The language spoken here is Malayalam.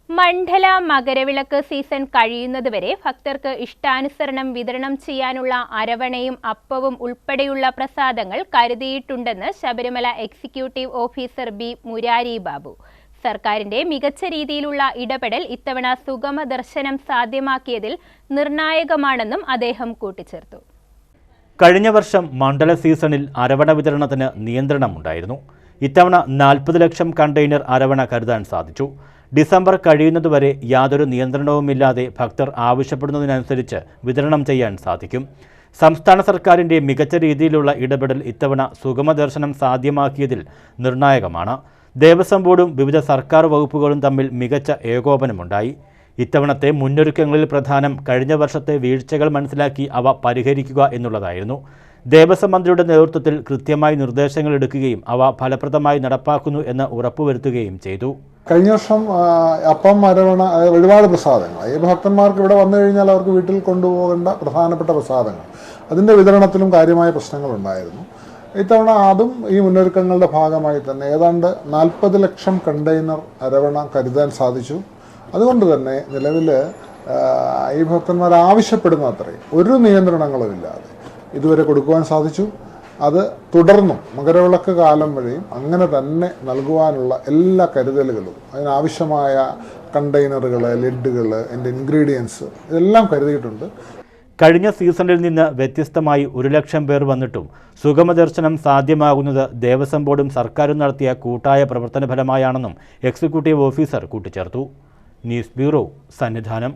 മണ്ഡല മകരവിളക്ക് സീസൺ കഴിയുന്നതുവരെ ഭക്തർക്ക് ഇഷ്ടാനുസരണം വിതരണം ചെയ്യാനുള്ള അരവണയും അപ്പവും ഉൾപ്പെടെയുള്ള പ്രസാദങ്ങൾ കരുതിയിട്ടുണ്ടെന്ന് Sabarimala executive officer B Murari Babu. സർക്കാരിന്റെ മികച്ച രീതിയിലുള്ള ഇടപെടൽ ഇത്തവണ സുഗമ ദർശനം സാധ്യമാക്കിയതിൽ നിർണായകമാണെന്നും അദ്ദേഹം കൂട്ടിച്ചേർത്തു. കഴിഞ്ഞ വർഷം മണ്ഡല സീസണിൽ അരവണ വിതരണത്തിന് നിയന്ത്രണമുണ്ടായിരുന്നു. ഇത്തവണ 40 ലക്ഷം കണ്ടെയ്നർ അരവണ കരുതാൻ സാധിച്ചു. ഡിസംബർ കഴിയുന്നതുവരെ യാതൊരു നിയന്ത്രണവുമില്ലാതെ ഭക്തർ ആവശ്യപ്പെടുന്നതിനനുസരിച്ച് വിതരണം ചെയ്യാൻ സാധിക്കും. സംസ്ഥാന സർക്കാരിൻ്റെ മികച്ച രീതിയിലുള്ള ഇടപെടൽ ഇത്തവണ സുഗമ ദർശനം സാധ്യമാക്കിയതിൽ നിർണായകമാണ്. ദേവസ്വം ബോർഡും വിവിധ സർക്കാർ വകുപ്പുകളും തമ്മിൽ മികച്ച ഏകോപനമുണ്ടായി. ഇത്തവണത്തെ മുന്നൊരുക്കങ്ങളിൽ പ്രധാനം കഴിഞ്ഞ വർഷത്തെ വീഴ്ചകൾ മനസ്സിലാക്കി അവ പരിഹരിക്കുക എന്നുള്ളതായിരുന്നു. ദേവസ്വം മന്ത്രിയുടെ നേതൃത്വത്തിൽ കൃത്യമായി നിർദ്ദേശങ്ങൾ എടുക്കുകയും അവ ഫലപ്രദമായി നടപ്പാക്കുന്നു എന്ന് ഉറപ്പുവരുത്തുകയും ചെയ്തു. കഴിഞ്ഞ വർഷം അപ്പം, അരവണ, ഒരുപാട് പ്രസാദങ്ങൾ ഈ ഭക്തന്മാർക്ക് ഇവിടെ വന്നു കഴിഞ്ഞാൽ അവർക്ക് വീട്ടിൽ കൊണ്ടുപോകേണ്ട പ്രധാനപ്പെട്ട പ്രസാദങ്ങൾ അതിൻ്റെ വിതരണത്തിലും കാര്യമായ പ്രശ്നങ്ങളുണ്ടായിരുന്നു. ഇത്തവണ അതും ഈ മുന്നൊരുക്കങ്ങളുടെ ഭാഗമായി തന്നെ ഏതാണ്ട് 40 ലക്ഷം കണ്ടെയ്നർ അരവണ കരുതാൻ സാധിച്ചു. അതുകൊണ്ട് തന്നെ നിലവിൽ ഈ ഭക്തന്മാർ ആവശ്യപ്പെടുന്ന അത്രയും ഒരു നിയന്ത്രണങ്ങളും ഇല്ലാതെ ഇതുവരെ കൊടുക്കുവാൻ സാധിച്ചു. അത് തുടർന്നും മകരവിളക്ക് കാലം വഴിയും അങ്ങനെ തന്നെ നൽകുവാനുള്ള എല്ലാ കരുതലുകളും അതിനാവശ്യമായ കണ്ടെയ്നറുകൾ, ലിഡുകൾ, അതിൻ്റെ ഇൻഗ്രീഡിയൻസ് ഇതെല്ലാം കരുതിയിട്ടുണ്ട്. കഴിഞ്ഞ സീസണിൽ നിന്ന് വ്യത്യസ്തമായി 1 ലക്ഷം പേർ വന്നിട്ടും സുഗമദർശനം സാധ്യമാകുന്നത് ദേവസ്വം ബോർഡും സർക്കാരും നടത്തിയ കൂട്ടായ പ്രവർത്തന ഫലമായാണെന്നും എക്സിക്യൂട്ടീവ് ഓഫീസർ കൂട്ടിച്ചേർത്തു. News bureau, Sannidhanam.